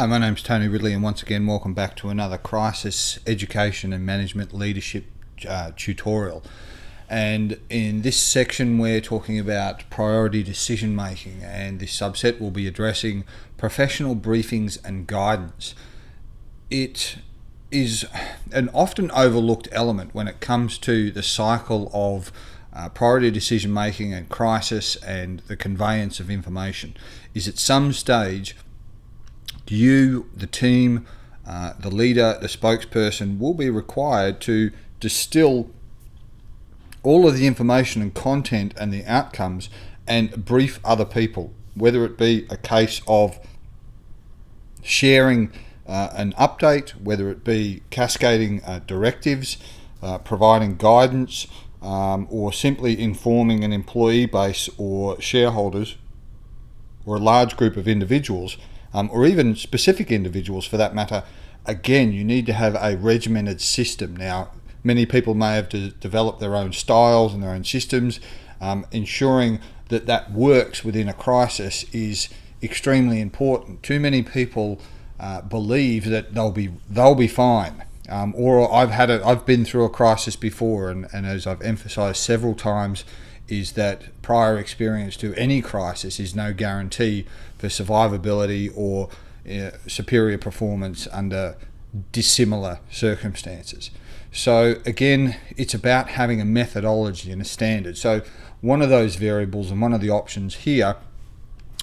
Hi, my name's Tony Ridley, and once again welcome back to another Crisis Education and Management Leadership tutorial. And in this section we're talking about priority decision making, and this subset will be addressing professional briefings and guidance. It is an often overlooked element when it comes to the cycle of priority decision making and crisis and the conveyance of information. Is at some stage you, the team, the leader, the spokesperson will be required to distill all of the information and content and the outcomes and brief other people, whether it be a case of sharing an update, whether it be cascading directives, providing guidance, or simply informing an employee base or shareholders or a large group of individuals, or even specific individuals for that matter. Again, you need to have a regimented system. Now, many people may have developed their own styles and their own systems. Ensuring that that works within a crisis is extremely important. Too many people believe that they'll be fine. Or I've been through a crisis before, and as I've emphasised several times, is that prior experience to any crisis is no guarantee for survivability or superior performance under dissimilar circumstances. So again, it's about having a methodology and a standard. So one of those variables and one of the options here,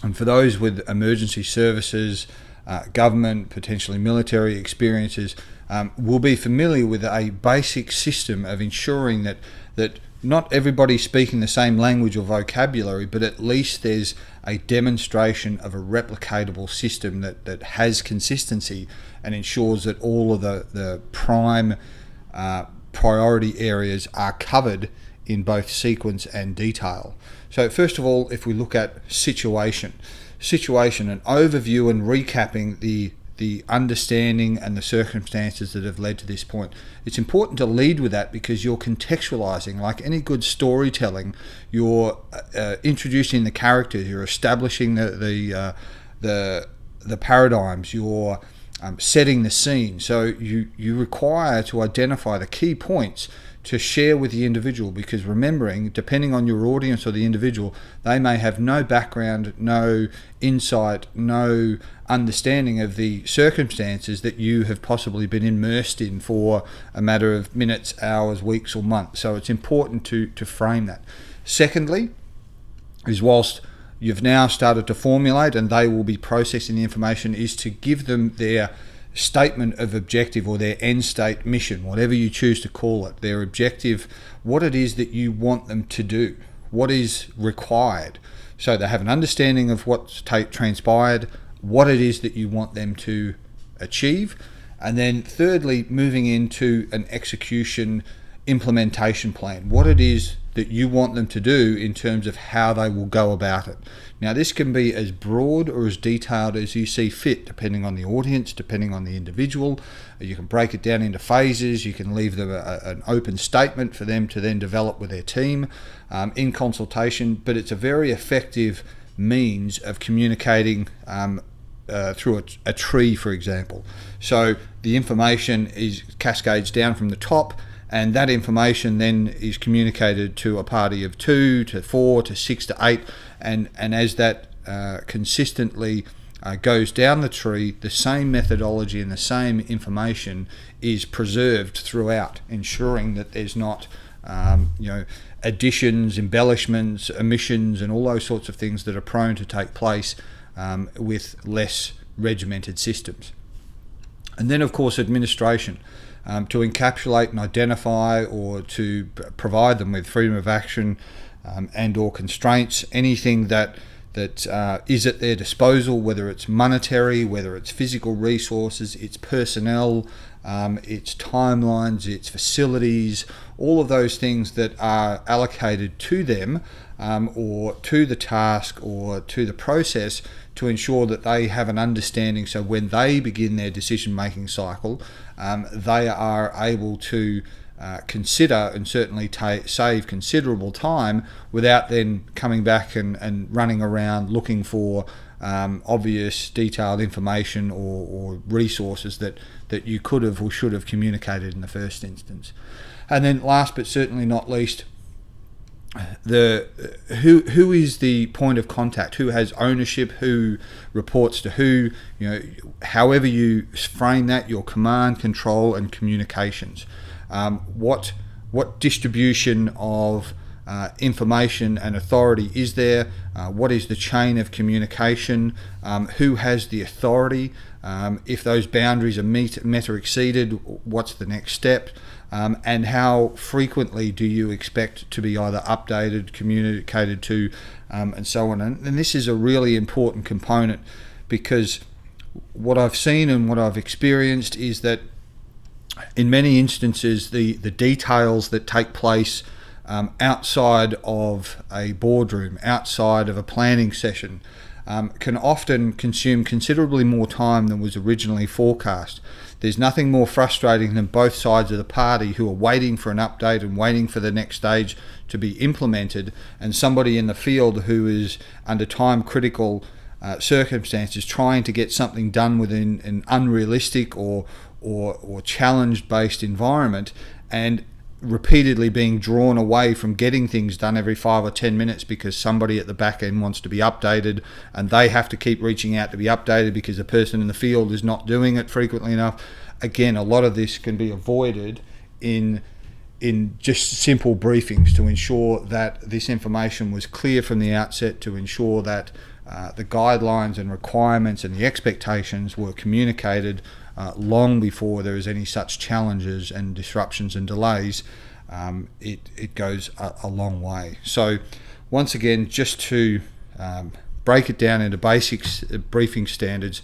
and for those with emergency services, government, potentially military experiences, will be familiar with a basic system of ensuring that not everybody's speaking the same language or vocabulary, but at least there's a demonstration of a replicatable system that has consistency and ensures that all of the prime priority areas are covered in both sequence and detail. So first of all, if we look at situation, an overview and recapping the understanding and the circumstances that have led to this point. It's important to lead with that because you're contextualizing. Like any good storytelling, you're introducing the characters, you're establishing the paradigms, you're setting the scene. So you require to identify the key points to share with the individual, because remembering, depending on your audience or the individual, they may have no background, no insight, no understanding of the circumstances that you have possibly been immersed in for a matter of minutes, hours, weeks or months. So it's important to frame that. Secondly, is whilst you've now started to formulate and they will be processing the information, is to give them their statement of objective or their end state mission, whatever you choose to call it, their objective, what it is that you want them to do, what is required. So they have an understanding of what's transpired, what it is that you want them to achieve, and then thirdly, moving into an execution implementation plan, what it is that you want them to do in terms of how they will go about it. Now, this can be as broad or as detailed as you see fit, depending on the audience, depending on the individual. You can break it down into phases. You can leave them an open statement for them to then develop with their team in consultation, but it's a very effective means of communicating through a tree, for example. So the information cascades down from the top, and that information then is communicated to a party of 2 to 4 to 6 to 8, and as that consistently goes down the tree, the same methodology and the same information is preserved throughout, ensuring that there's not additions, embellishments, omissions, and all those sorts of things that are prone to take place with less regimented systems. And then, of course, administration. To encapsulate and identify, or to provide them with freedom of action and or constraints, anything that is at their disposal, whether it's monetary, whether it's physical resources, it's personnel, it's timelines, it's facilities, all of those things that are allocated to them or to the task or to the process, to ensure that they have an understanding, so when they begin their decision-making cycle, they are able to consider and certainly save considerable time without then coming back and running around looking for obvious, detailed information or resources that you could have or should have communicated in the first instance. And then last but certainly not least, who is the point of contact, who has ownership, who reports to who, however you frame that, your command, control and communications. What distribution of information and authority is there? What is the chain of communication? Who has the authority? If those boundaries are met or exceeded, what's the next step? And how frequently do you expect to be either updated, communicated to, and so on. And this is a really important component, because what I've seen and what I've experienced is that in many instances the details that take place outside of a boardroom, outside of a planning session, can often consume considerably more time than was originally forecast. There's nothing more frustrating than both sides of the party who are waiting for an update and waiting for the next stage to be implemented, and somebody in the field who is under time critical circumstances trying to get something done within an unrealistic or challenge based environment, and repeatedly being drawn away from getting things done every 5 or 10 minutes because somebody at the back end wants to be updated, and they have to keep reaching out to be updated because the person in the field is not doing it frequently enough. Again, a lot of this can be avoided in just simple briefings to ensure that this information was clear from the outset, to ensure that the guidelines and requirements and the expectations were communicated long before there is any such challenges and disruptions and delays. It goes a long way. So once again, just to break it down into basics, briefing standards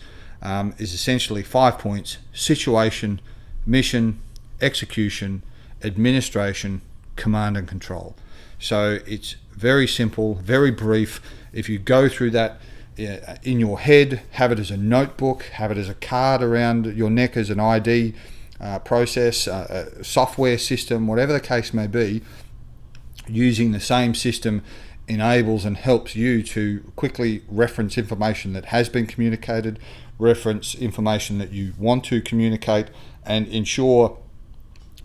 is essentially 5 points: situation, mission, execution, administration, command and control. So it's very simple, very brief. If you go through that in your head, have it as a notebook, have it as a card around your neck as an ID process, a software system, whatever the case may be, using the same system enables and helps you to quickly reference information that has been communicated, reference information that you want to communicate, and ensure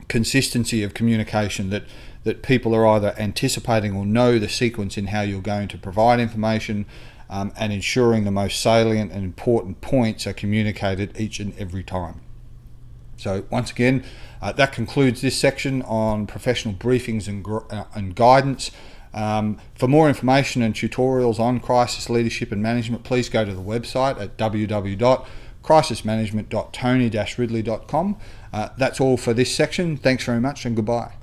consistency of communication, that people are either anticipating or know the sequence in how you're going to provide information, and ensuring the most salient and important points are communicated each and every time. So once again, that concludes this section on professional briefings and guidance. For more information and tutorials on crisis leadership and management, please go to the website at www.crisismanagement.tony-ridley.com. That's all for this section. Thanks very much and goodbye.